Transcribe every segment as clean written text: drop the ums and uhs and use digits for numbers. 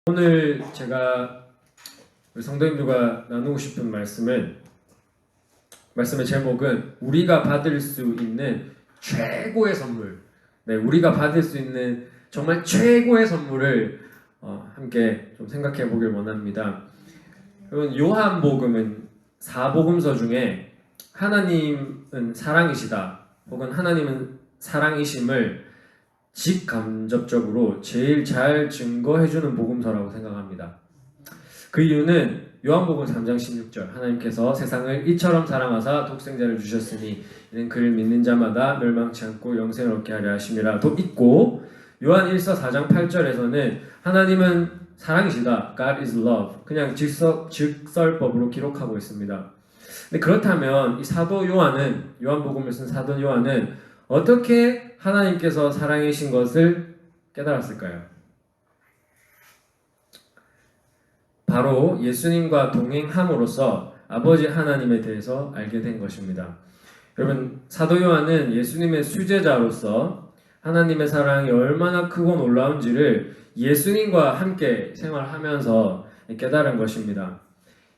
오늘 제가 우리 성도님들과 나누고 싶은 말씀의 제목은 우리가 받을 수 있는 최고의 선물. 네, 우리가 받을 수 있는 정말 최고의 선물을 함께 좀 생각해 보길 원합니다. 여러분, 요한복음은 4복음서 중에 하나님은 사랑이시다 혹은 하나님은 사랑이심을 직간접적으로 제일 잘 증거해주는 복음서라고 생각합니다. 그 이유는 요한복음 3장 16절 하나님께서 세상을 이처럼 사랑하사 독생자를 주셨으니 이는 그를 믿는 자마다 멸망치 않고 영생을 얻게 하려 하심이라도 있고, 요한 1서 4장 8절에서는 하나님은 사랑이시다, God is love, 그냥 직설법으로 기록하고 있습니다. 근데 그렇다면 이 사도 요한은, 요한복음을 쓴 사도 요한은 어떻게 하나님께서 사랑이신 것을 깨달았을까요? 바로 예수님과 동행함으로써 아버지 하나님에 대해서 알게 된 것입니다. 여러분, 사도 요한은 예수님의 수제자로서 하나님의 사랑이 얼마나 크고 놀라운지를 예수님과 함께 생활하면서 깨달은 것입니다.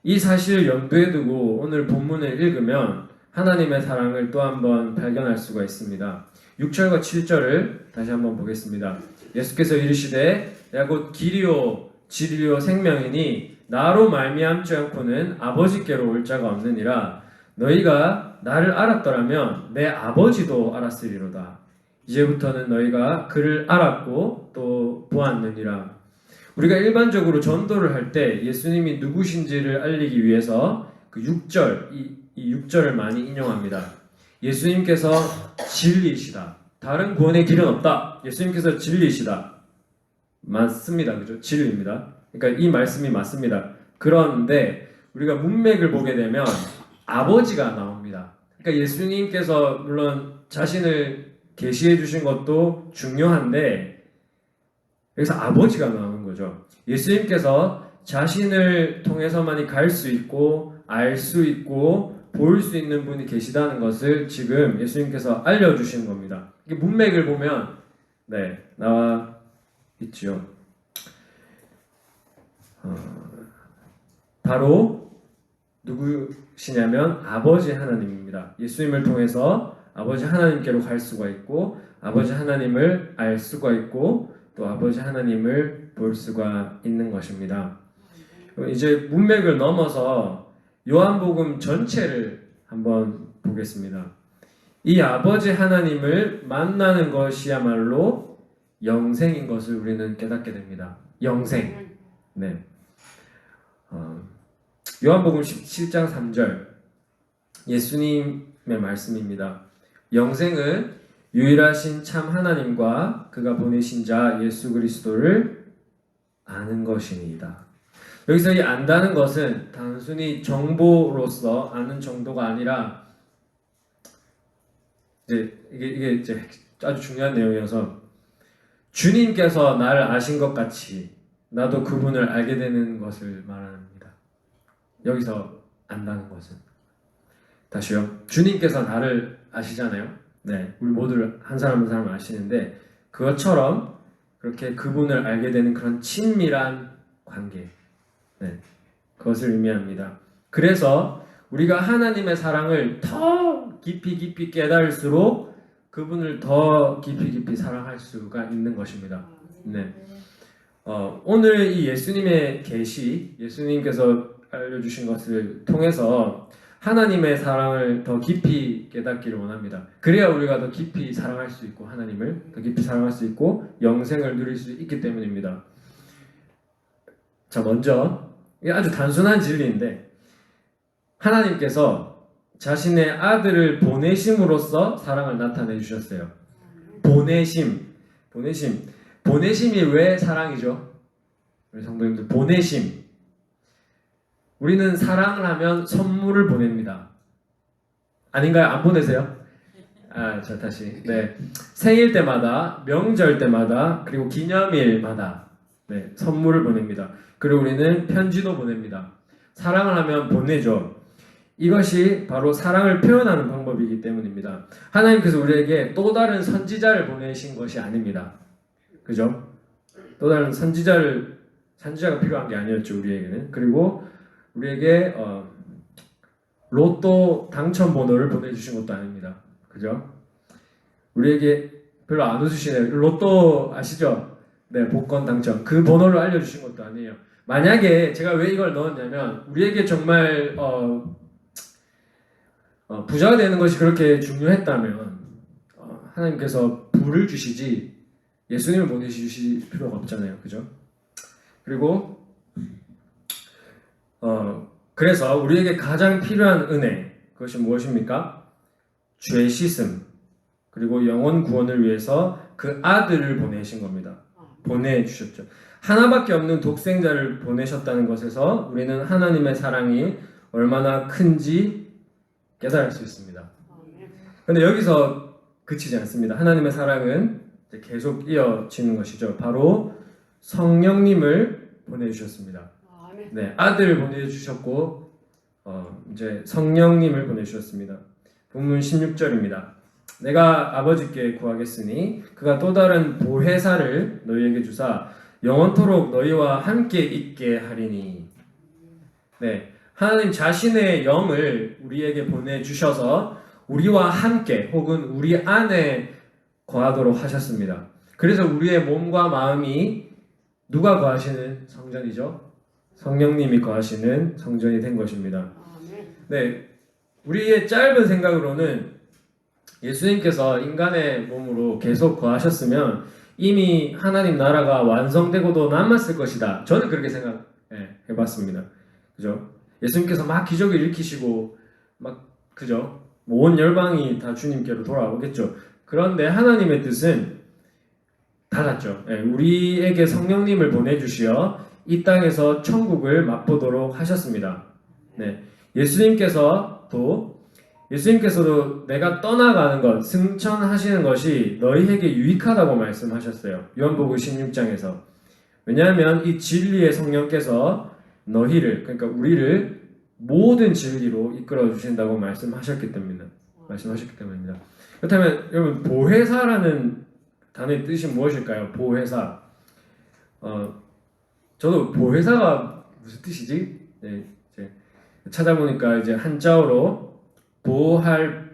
이 사실을 염두에 두고 오늘 본문을 읽으면 하나님의 사랑을 또 한번 발견할 수가 있습니다. 6절과 7절을 다시 한번 보겠습니다. 예수께서 이르시되 내가 곧 길이요 진리요 생명이니 나로 말미암지 않고는 아버지께로 올 자가 없느니라. 너희가 나를 알았더라면 내 아버지도 알았으리로다. 이제부터는 너희가 그를 알았고 또 보았느니라. 우리가 일반적으로 전도를 할 때 예수님이 누구신지를 알리기 위해서 그 6절, 이 6절을 많이 인용합니다. 예수님께서 진리이시다. 다른 구원의 길은 없다. 예수님께서 진리이시다. 맞습니다. 그죠? 진리입니다. 그러니까 이 말씀이 맞습니다. 그런데 우리가 문맥을 보게 되면 아버지가 나옵니다. 그러니까 예수님께서 물론 자신을 계시해 주신 것도 중요한데 여기서 아버지가 나오는 거죠. 예수님께서 자신을 통해서만이 갈 수 있고 알 수 있고 볼 수 있는 분이 계시다는 것을 지금 예수님께서 알려주시는 겁니다. 문맥을 보면 나와 있죠. 바로 누구시냐면 아버지 하나님입니다. 예수님을 통해서 아버지 하나님께로 갈 수가 있고 아버지 하나님을 알 수가 있고 또 아버지 하나님을 볼 수가 있는 것입니다. 이제 문맥을 넘어서 요한복음 전체를 한번 보겠습니다. 이 아버지 하나님을 만나는 것이야말로 영생인 것을 우리는 깨닫게 됩니다. 영생. 네. 요한복음 17장 3절 예수님의 말씀입니다. 영생은 유일하신 참 하나님과 그가 보내신 자 예수 그리스도를 아는 것이니이다. 여기서 이 안다는 것은 단순히 정보로서 아는 정도가 아니라 이게 이제 아주 중요한 내용이어서 주님께서 나를 아신 것 같이 나도 그분을 알게 되는 것을 말합니다. 여기서 안다는 것은 다시요. 주님께서 나를 아시잖아요. 네, 우리 모두를 한 사람 한 사람 아시는데 그것처럼 그렇게 그분을 알게 되는 그런 친밀한 관계, 그것을 의미합니다. 그래서 우리가 하나님의 사랑을 더 깊이 깨달을수록 그분을 더 깊이 사랑할 수가 있는 것입니다. 네. 오늘 이 예수님의 계시, 예수님께서 알려주신 것을 통해서 하나님의 사랑을 더 깊이 깨닫기를 원합니다. 그래야 우리가 더 깊이 사랑할 수 있고 하나님을 더 깊이 사랑할 수 있고 영생을 누릴 수 있기 때문입니다. 자, 먼저 이게 아주 단순한 진리인데 하나님께서 자신의 아들을 보내심으로써 사랑을 나타내 주셨어요. 보내심이 왜 사랑이죠? 우리 성도님들, 보내심. 우리는 사랑을 하면 선물을 보냅니다. 아닌가요? 안 보내세요? 자, 다시. 네. 생일 때마다, 명절 때마다, 그리고 기념일마다 선물을 보냅니다. 그리고 우리는 편지도 보냅니다. 사랑을 하면 보내죠. 이것이 바로 사랑을 표현하는 방법이기 때문입니다. 하나님께서 우리에게 또 다른 선지자를 보내신 것이 아닙니다. 그죠? 또 다른 선지자를 산지자가 필요한 게 아니었죠, 우리에게는. 그리고 우리에게 로또 당첨 번호를 보내주신 것도 아닙니다. 그죠? 우리에게 별로 안 웃으시네요. 로또 아시죠? 네, 복권 당첨. 그 번호를 알려주신 것도 아니에요. 만약에 제가 왜 이걸 넣었냐면 우리에게 정말 부자가 되는 것이 그렇게 중요했다면 하나님께서 부를 주시지 예수님을 보내주실 필요가 없잖아요. 그죠? 그리고 그래서 우리에게 가장 필요한 은혜 그것이 무엇입니까? 죄 씻음 그리고 영혼 구원을 위해서 그 아들을 보내신 겁니다. 보내주셨죠. 하나밖에 없는 독생자를 보내셨다는 것에서 우리는 하나님의 사랑이 얼마나 큰지 깨달을 수 있습니다. 그런데 여기서 그치지 않습니다. 하나님의 사랑은 계속 이어지는 것이죠. 바로 성령님을 보내주셨습니다. 네, 아들을 보내주셨고 이제 성령님을 보내주셨습니다. 본문 16절입니다. 내가 아버지께 구하겠으니 그가 또 다른 보혜사를 너희에게 주사 영원토록 너희와 함께 있게 하리니. 네, 하나님 자신의 영을 우리에게 보내주셔서 우리와 함께 혹은 우리 안에 거하도록 하셨습니다. 그래서 우리의 몸과 마음이 누가 거하시는 성전이죠? 성령님이 거하시는 성전이 된 것입니다. 네, 우리의 짧은 생각으로는 예수님께서 인간의 몸으로 계속 거하셨으면 이미 하나님 나라가 완성되고도 남았을 것이다. 저는 그렇게 생각해봤습니다. 그죠? 예수님께서 막 기적을 일으키시고 막 그죠? 온 열방이 다 주님께로 돌아오겠죠. 그런데 하나님의 뜻은 달랐죠. 우리에게 성령님을 보내주시어 이 땅에서 천국을 맛보도록 하셨습니다. 네, 예수님께서도 내가 떠나가는 것, 승천하시는 것이 너희에게 유익하다고 말씀하셨어요. 요한복음 16장에서. 왜냐하면 이 진리의 성령께서 너희를, 그러니까 우리를 모든 진리로 이끌어 주신다고 말씀하셨기 때문입니다. 그렇다면 여러분 보혜사라는 단어의 뜻이 무엇일까요? 보혜사. 저도 보혜사가 무슨 뜻이지? 네, 이제 찾아보니까 이제 한자어로 보호할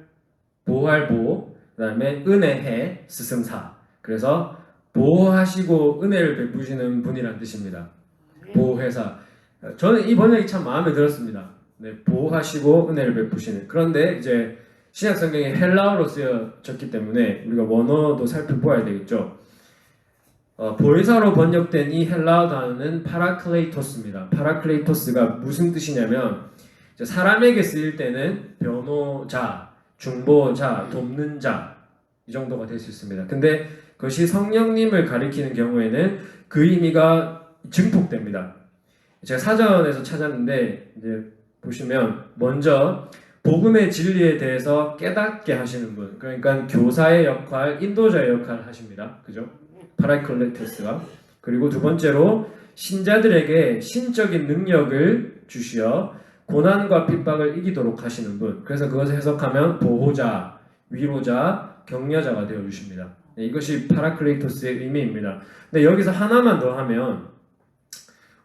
그다음에 은혜해 스승사. 그래서 보호하시고 은혜를 베푸시는 분이란 뜻입니다. 보혜사. 저는 이 번역이 참 마음에 들었습니다. 네, 보호하시고 은혜를 베푸시는. 그런데 이제 신약 성경이 헬라어로 쓰여졌기 때문에 우리가 원어도 살펴보아야 되겠죠. 보혜사로 번역된 이 헬라어 단어는 파라클레이토스입니다. 파라클레이토스가 무슨 뜻이냐면 사람에게 쓰일 때는 변호자, 중보자, 돕는 자 이 정도가 될 수 있습니다. 근데 그것이 성령님을 가리키는 경우에는 그 의미가 증폭됩니다. 제가 사전에서 찾았는데 이제 보시면 먼저 복음의 진리에 대해서 깨닫게 하시는 분, 그러니까 교사의 역할, 인도자의 역할을 하십니다. 그죠? 파라클레토스가. 그리고 두 번째로 신자들에게 신적인 능력을 주시어 고난과 핍박을 이기도록 하시는 분. 그래서 그것을 해석하면 보호자, 위로자, 격려자가 되어 주십니다. 네, 이것이 파라클레토스의 의미입니다. 근데 여기서 하나만 더 하면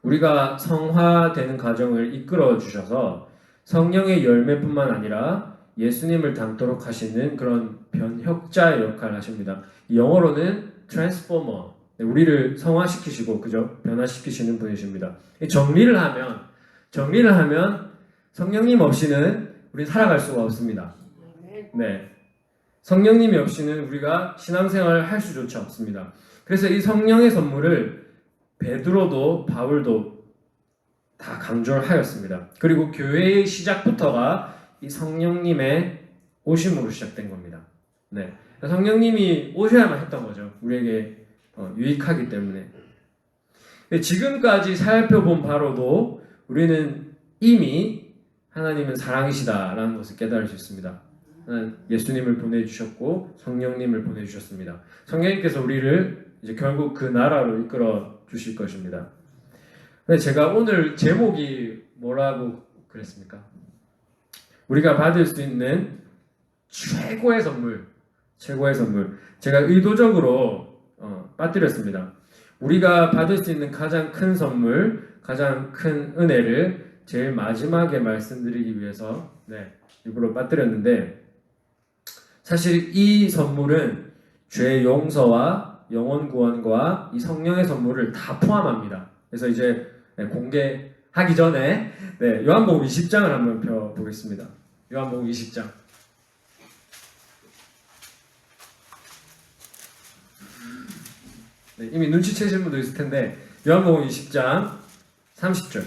우리가 성화되는 과정을 이끌어 주셔서 성령의 열매뿐만 아니라 예수님을 닮도록 하시는 그런 변혁자의 역할을 하십니다. 영어로는 transformer, 우리를 성화시키시고 그죠? 변화시키시는 분이십니다. 정리를 하면 성령님 없이는 우리 살아갈 수가 없습니다. 네, 성령님이 없이는 우리가 신앙생활을 할 수조차 없습니다. 그래서 이 성령의 선물을 베드로도 바울도 다 강조를 하였습니다. 그리고 교회의 시작부터가 이 성령님의 오심으로 시작된 겁니다. 네, 성령님이 오셔야만 했던 거죠. 우리에게 유익하기 때문에. 지금까지 살펴본 바로도 우리는 이미 하나님은 사랑이시다라는 것을 깨달을 수 있습니다. 예수님을 보내주셨고 성령님을 보내주셨습니다. 성령님께서 우리를 이제 결국 그 나라로 이끌어 주실 것입니다. 근데 제가 오늘 제목이 뭐라고 그랬습니까? 우리가 받을 수 있는 최고의 선물. 제가 의도적으로 빠뜨렸습니다. 우리가 받을 수 있는 가장 큰 선물, 가장 큰 은혜를 제일 마지막에 말씀드리기 위해서 일부러 빠뜨렸는데, 사실 이 선물은 죄 용서와 영혼 구원과 이 성령의 선물을 다 포함합니다. 그래서 이제 공개하기 전에 요한복음 20장을 한번 펴보겠습니다. 요한복음 20장. 이미 눈치채신 분도 있을 텐데 요한복음 20장 30절.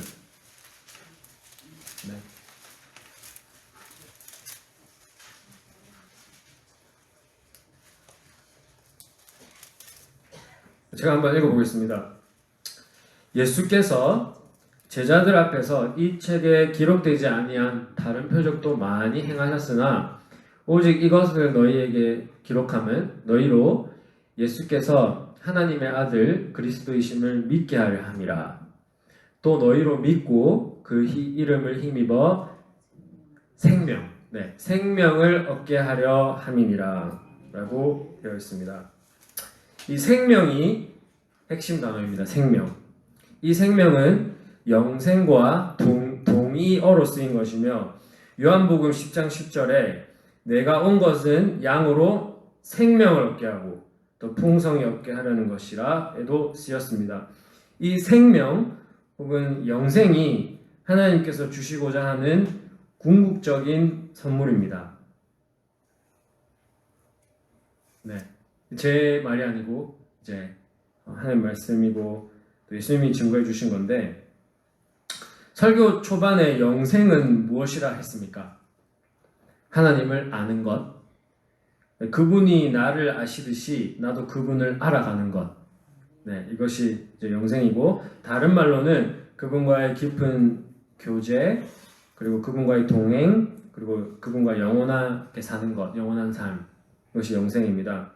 제가 한번 읽어보겠습니다. 예수께서 제자들 앞에서 이 책에 기록되지 아니한 다른 표적도 많이 행하셨으나 오직 이것을 너희에게 기록함은 너희로 예수께서 하나님의 아들 그리스도이심을 믿게 하려 함이라. 또 너희로 믿고 그 이름을 힘입어 생명을 얻게 하려 함이니라 라고 되어 있습니다. 이 생명이 핵심 단어입니다. 생명. 이 생명은 영생과 동의어로 쓰인 것이며 요한복음 10장 10절에 내가 온 것은 양으로 생명을 얻게 하고 또 풍성히 얻게 하려는 것이라 에도 쓰였습니다. 이 생명 혹은 영생이 하나님께서 주시고자 하는 궁극적인 선물입니다. 제 말이 아니고 이제 하나님 말씀이고 또 예수님이 증거해 주신 건데, 설교 초반에 영생은 무엇이라 했습니까? 하나님을 아는 것, 그분이 나를 아시듯이 나도 그분을 알아가는 것, 이것이 이제 영생이고, 다른 말로는 그분과의 깊은 교제, 그리고 그분과의 동행, 그리고 그분과 영원하게 사는 것, 영원한 삶, 이것이 영생입니다.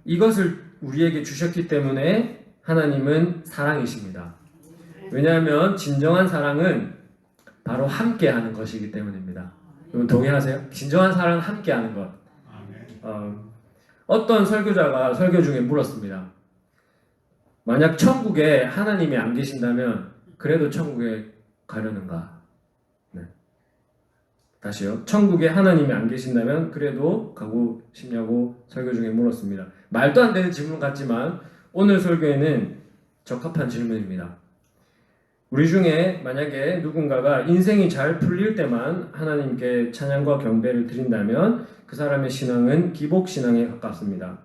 이것을 우리에게 주셨기 때문에 하나님은 사랑이십니다. 왜냐하면 진정한 사랑은 바로 함께하는 것이기 때문입니다. 여러분 동의하세요? 진정한 사랑은 함께하는 것. 어떤 설교자가 설교 중에 물었습니다. 만약 천국에 하나님이 안 계신다면 그래도 천국에 가려는가? 다시요. 천국에 하나님이 안 계신다면 그래도 가고 싶냐고 설교 중에 물었습니다. 말도 안 되는 질문 같지만 오늘 설교에는 적합한 질문입니다. 우리 중에 만약에 누군가가 인생이 잘 풀릴 때만 하나님께 찬양과 경배를 드린다면 그 사람의 신앙은 기복신앙에 가깝습니다.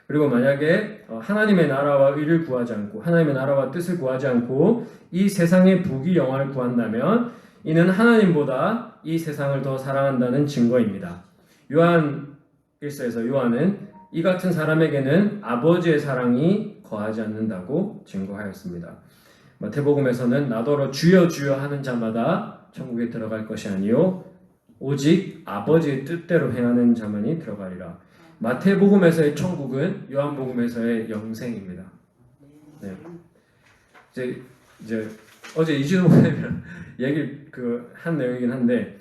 그리고 만약에 하나님의 나라와 의를 구하지 않고 하나님의 나라와 뜻을 구하지 않고 이 세상의 부귀 영화를 구한다면 이는 하나님보다 이 세상을 더 사랑한다는 증거입니다. 요한 1서에서 요한은 이 같은 사람에게는 아버지의 사랑이 거하지 않는다고 증거하였습니다. 마태복음에서는 나더러 주여 주여 하는 자마다 천국에 들어갈 것이 아니요 오직 아버지의 뜻대로 행하는 자만이 들어가리라. 마태복음에서의 천국은 요한복음에서의 영생입니다. 이제 어제 이주도 목사님이랑 얘기를 한 내용이긴 한데,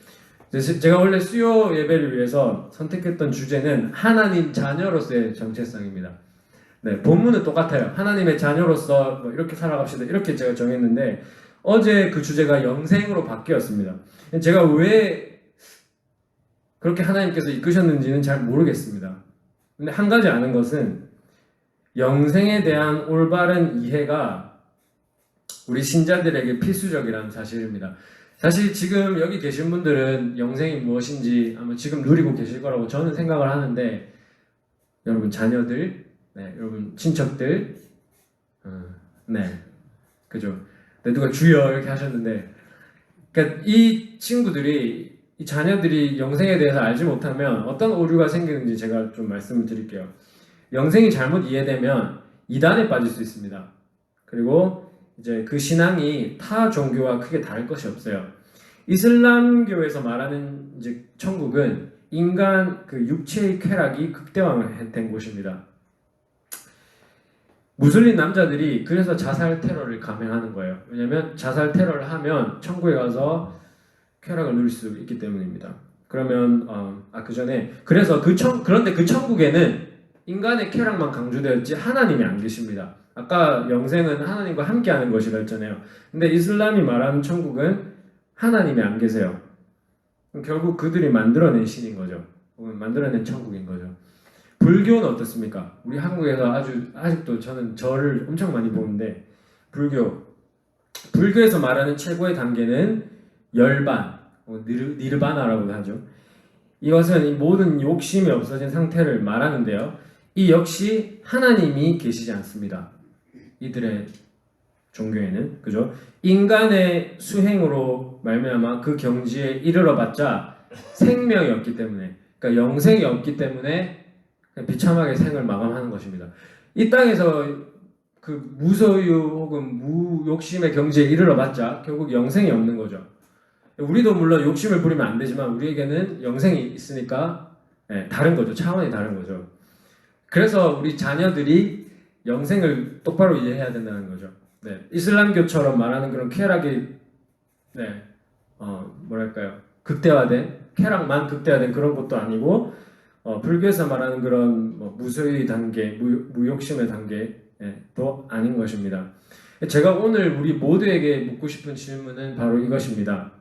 제가 원래 수요 예배를 위해서 선택했던 주제는 하나님 자녀로서의 정체성입니다. 본문은 똑같아요. 하나님의 자녀로서 이렇게 살아갑시다. 이렇게 제가 정했는데 어제 그 주제가 영생으로 바뀌었습니다. 제가 왜 그렇게 하나님께서 이끄셨는지는 잘 모르겠습니다. 근데 한 가지 아는 것은 영생에 대한 올바른 이해가 우리 신자들에게 필수적이라는 사실입니다. 사실 지금 여기 계신 분들은 영생이 무엇인지 아마 지금 누리고 계실 거라고 저는 생각을 하는데, 여러분 자녀들, 여러분 친척들, 그죠? 누가 주여 이렇게 하셨는데, 그러니까 이 친구들이, 이 자녀들이 영생에 대해서 알지 못하면 어떤 오류가 생기는지 제가 좀 말씀을 드릴게요. 영생이 잘못 이해되면 이단에 빠질 수 있습니다. 그리고 이제 그 신앙이 타 종교와 크게 다를 것이 없어요. 이슬람교에서 말하는 이제 천국은 인간 그 육체의 쾌락이 극대화된 곳입니다. 무슬림 남자들이 그래서 자살 테러를 감행하는 거예요. 왜냐하면 자살 테러를 하면 천국에 가서 쾌락을 누릴 수 있기 때문입니다. 그러면 그 전에 그래서 그런데 그 천국에는 인간의 쾌락만 강조되었지 하나님이 안 계십니다. 아까 영생은 하나님과 함께하는 것이라 했잖아요. 근데 이슬람이 말하는 천국은 하나님이 안 계세요. 결국 그들이 만들어낸 신인 거죠. 혹은 만들어낸 천국인 거죠. 불교는 어떻습니까? 우리 한국에서 아직도 저는 절을 엄청 많이 보는데 불교에서 말하는 최고의 단계는 열반, 니르바나라고도 하죠. 이것은 이 모든 욕심이 없어진 상태를 말하는데요. 이 역시 하나님이 계시지 않습니다. 이들의 종교에는 그죠? 인간의 수행으로 말미암아 그 경지에 이르러봤자 생명이 없기 때문에, 그러니까 영생이 없기 때문에 비참하게 생을 마감하는 것입니다. 이 땅에서 그 무소유 혹은 무욕심의 경지에 이르러봤자 결국 영생이 없는 거죠. 우리도 물론 욕심을 부리면 안 되지만 우리에게는 영생이 있으니까 다른 거죠. 차원이 다른 거죠. 그래서 우리 자녀들이 영생을 똑바로 이해해야 된다는 거죠. 이슬람교처럼 말하는 그런 쾌락이 뭐랄까요? 극대화된 쾌락만 극대화된 그런 것도 아니고 불교에서 말하는 그런 무소유의 단계, 무욕심의 단계도 아닌 것입니다. 제가 오늘 우리 모두에게 묻고 싶은 질문은 바로 이것입니다.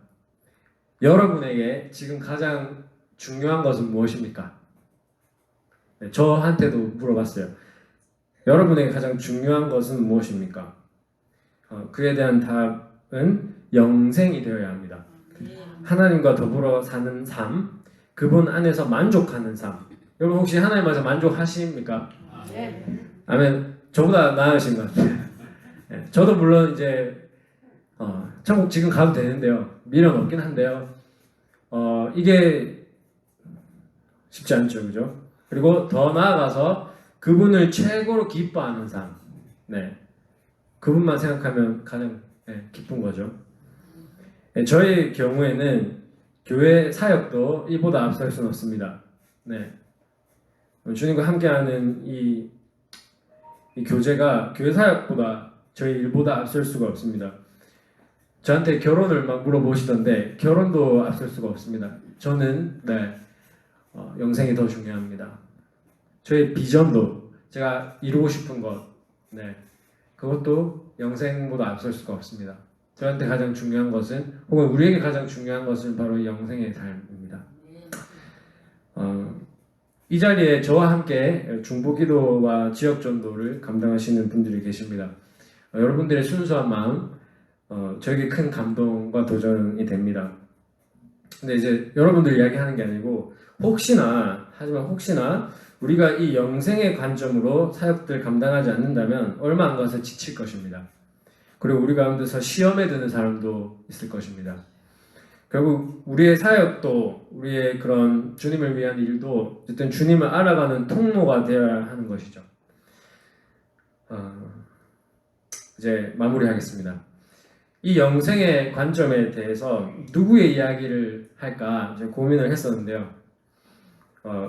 여러분에게 지금 가장 중요한 것은 무엇입니까? 저한테도 물어봤어요. 여러분에게 가장 중요한 것은 무엇입니까? 그에 대한 답은 영생이 되어야 합니다. 하나님과 더불어 사는 삶, 그분 안에서 만족하는 삶. 여러분 혹시 하나님 안에서 만족하십니까? 네. 아멘. 저보다 나으신 것 같아요. 저도 물론 이제 천국 지금 가도 되는데요. 미련 없긴 한데요. 이게 쉽지 않죠, 그죠? 그리고 더 나아가서 그분을 최고로 기뻐하는 삶. 그분만 생각하면 가장 기쁜 거죠. 저의 경우에는 교회 사역도 이보다 앞설 수는 없습니다. 주님과 함께하는 이 교제가 교회 사역보다 저희 일보다 앞설 수가 없습니다. 저한테 결혼을 막 물어보시던데 결혼도 앞설 수가 없습니다. 저는 영생이 더 중요합니다. 저의 비전도 제가 이루고 싶은 것, 그것도 영생보다 앞설 수가 없습니다. 저한테 가장 중요한 것은 혹은 우리에게 가장 중요한 것은 바로 영생의 삶입니다. 이 자리에 저와 함께 중보기도와 지역전도를 감당하시는 분들이 계십니다. 여러분들의 순수한 마음 저에게 큰 감동과 도전이 됩니다. 근데 이제 여러분들 이야기하는 게 아니고 혹시나 우리가 이 영생의 관점으로 사역들 감당하지 않는다면 얼마 안 가서 지칠 것입니다. 그리고 우리 가운데서 시험에 드는 사람도 있을 것입니다. 결국 우리의 사역도 우리의 그런 주님을 위한 일도 어쨌든 주님을 알아가는 통로가 되어야 하는 것이죠. 이제 마무리하겠습니다. 이 영생의 관점에 대해서 누구의 이야기를 할까 이제 고민을 했었는데요.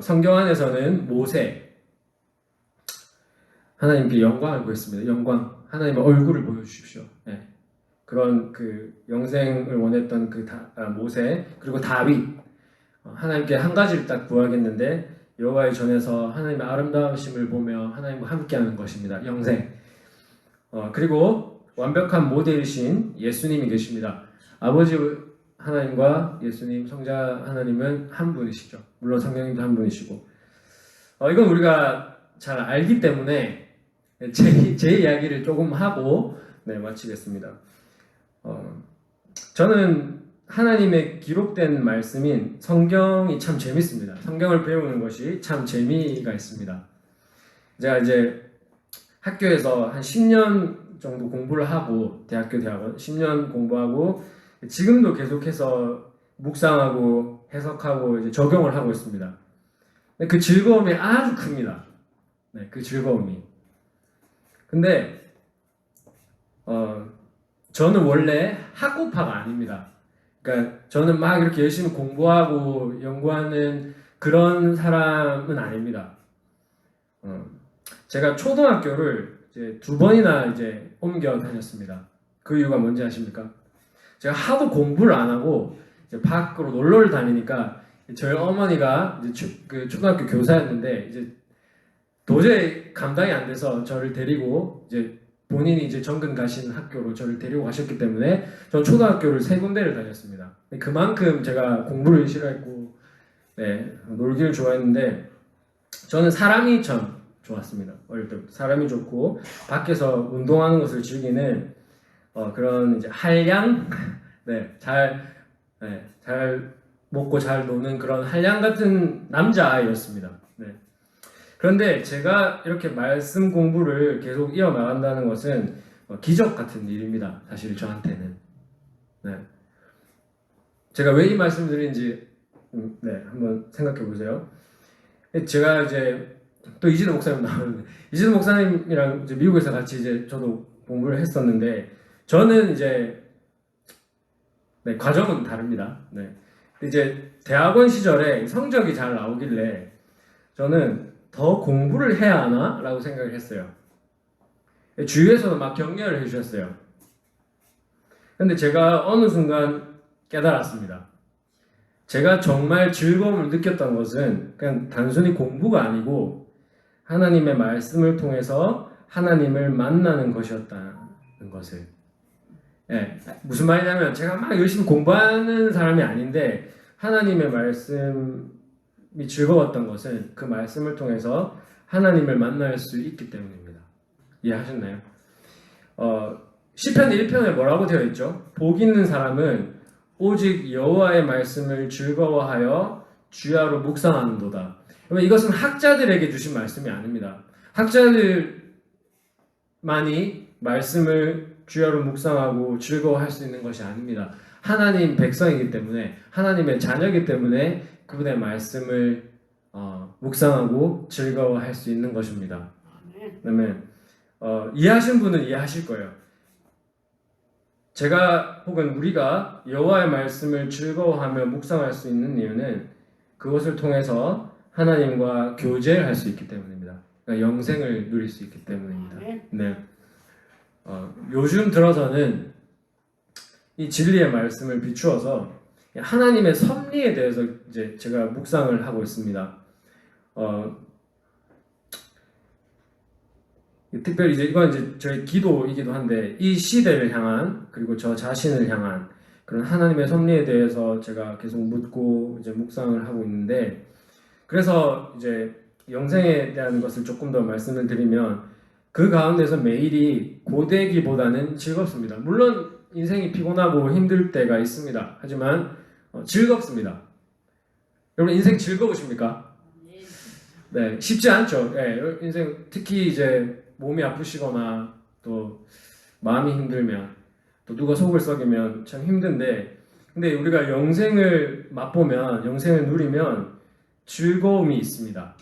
성경 안에서는 모세, 하나님께 영광을 구했습니다. 영광, 하나님의 얼굴을 보여주십시오. 그런 그 영생을 원했던 모세, 그리고 다윗, 하나님께 한 가지를 딱 구하겠는데 여호와의 전에서 하나님의 아름다우심을 보며 하나님과 함께하는 것입니다. 영생. 그리고 완벽한 모델이신 예수님이 계십니다. 아버지 하나님과 예수님, 성자 하나님은 한 분이시죠. 물론 성령님도 한 분이시고. 이건 우리가 잘 알기 때문에 제 이야기를 조금 하고 마치겠습니다. 저는 하나님의 기록된 말씀인 성경이 참 재밌습니다. 성경을 배우는 것이 참 재미가 있습니다. 제가 이제 학교에서 한 10년 정도 공부를 하고 대학원 10년 공부하고 지금도 계속해서 묵상하고 해석하고 이제 적용을 하고 있습니다. 그 즐거움이 아주 큽니다. 그 즐거움이. 근데 저는 원래 학구파가 아닙니다. 그러니까 저는 막 이렇게 열심히 공부하고 연구하는 그런 사람은 아닙니다. 제가 초등학교를 이제 2번이나 이제 옮겨 다녔습니다. 그 이유가 뭔지 아십니까? 제가 하도 공부를 안 하고 이제 밖으로 놀러를 다니니까 저희 어머니가 이제 그 초등학교 교사였는데 이제 도저히 감당이 안 돼서 저를 데리고 이제 본인이 이제 정근 가신 학교로 저를 데리고 가셨기 때문에 전 초등학교를 3군데를 다녔습니다. 그만큼 제가 공부를 싫어했고 네, 놀기를 좋아했는데 저는 사람이 참 좋았습니다. 어릴 때부터 사람이 좋고 밖에서 운동하는 것을 즐기는 그런 이제 한량 네, 잘 먹고 잘 노는 그런 한량 같은 남자아이였습니다. 네. 그런데 제가 이렇게 말씀 공부를 계속 이어나간다는 것은 기적 같은 일입니다. 사실 저한테는. 네. 제가 왜 이 말씀을 드리는지 네, 한번 생각해 보세요. 제가 이제 또 이진호 목사님 나오는데 이진호 목사님이랑 이제 미국에서 같이 이제 저도 공부를 했었는데 저는 이제 네, 과정은 다릅니다. 네. 이제 대학원 시절에 성적이 잘 나오길래 저는 더 공부를 해야 하나? 라고 생각을 했어요. 주위에서도 막 격려를 해주셨어요. 근데 제가 어느 순간 깨달았습니다. 제가 정말 즐거움을 느꼈던 것은 그냥 단순히 공부가 아니고 하나님의 말씀을 통해서 하나님을 만나는 것이었다는 것을. 예, 무슨 말이냐면 제가 막 열심히 공부하는 사람이 아닌데 하나님의 말씀이 즐거웠던 것은 그 말씀을 통해서 하나님을 만날 수 있기 때문입니다. 이해하셨나요? 시편 1편에 뭐라고 되어 있죠? 복 있는 사람은 오직 여호와의 말씀을 즐거워하여 주야로 묵상하는도다. 이것은 학자들에게 주신 말씀이 아닙니다. 학자들만이 말씀을 주야로 묵상하고 즐거워할 수 있는 것이 아닙니다. 하나님 백성이기 때문에 하나님의 자녀이기 때문에 그분의 말씀을 묵상하고 즐거워할 수 있는 것입니다. 그러면 이해하신 분은 이해하실 거예요. 제가 혹은 우리가 여호와의 말씀을 즐거워하며 묵상할 수 있는 이유는 그것을 통해서 하나님과 교제를 할 수 있기 때문입니다. 그러니까 영생을 누릴 수 있기 때문입니다. 네. 요즘 들어서는 이 진리의 말씀을 비추어서 하나님의 섭리에 대해서 이제 제가 묵상을 하고 있습니다. 특별히 이제 이건 이제 저희 기도이기도 한데 이 시대를 향한 그리고 저 자신을 향한 그런 하나님의 섭리에 대해서 제가 계속 묻고 이제 묵상을 하고 있는데 그래서 이제 영생에 대한 것을 조금 더 말씀을 드리면 그 가운데서 매일이 고되기보다는 즐겁습니다. 물론 인생이 피곤하고 힘들 때가 있습니다. 하지만 즐겁습니다. 여러분 인생 즐거우십니까? 네, 쉽지 않죠. 네, 인생 특히 이제 몸이 아프시거나 또 마음이 힘들면 또 누가 속을 썩이면 참 힘든데 근데 우리가 영생을 맛보면 영생을 누리면 즐거움이 있습니다.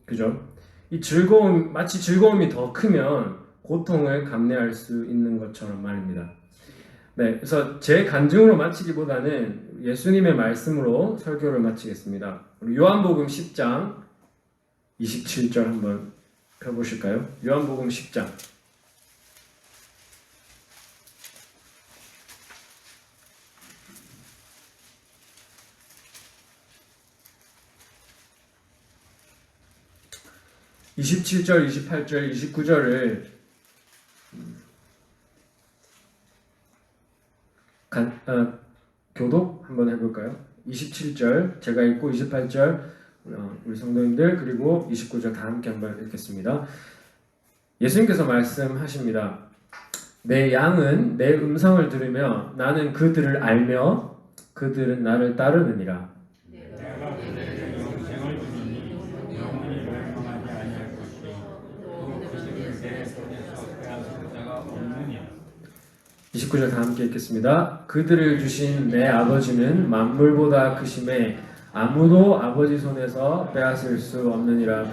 그죠? 이 즐거움 마치 즐거움이 더 크면 고통을 감내할 수 있는 것처럼 말입니다. 네, 그래서 제 간증으로 마치기보다는 예수님의 말씀으로 설교를 마치겠습니다. 우리 요한복음 10장 27절 한번 펴보실까요? 요한복음 10장 27절, 28절, 29절을 교독 한번 해볼까요? 27절 제가 읽고 28절 우리 성도님들 그리고 29절 다 함께 한번 읽겠습니다. 예수님께서 말씀하십니다. 내 양은 내 음성을 들으며 나는 그들을 알며 그들은 나를 따르느니라. 29절 다 함께 읽겠습니다. 그들을 주신 내 아버지는 만물보다 크심에 아무도 아버지 손에서 빼앗을 수 없느니라.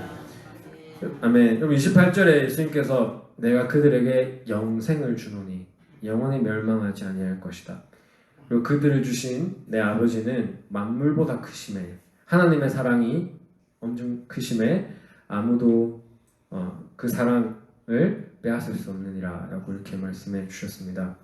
아멘. 그럼 28절에 예수님께서 내가 그들에게 영생을 주노니 영원히 멸망하지 아니할 것이다. 그리고 그들을 주신 내 아버지는 만물보다 크심에 하나님의 사랑이 엄청 크심에 아무도 그 사랑을 빼앗을 수 없느니라 라고 이렇게 말씀해 주셨습니다.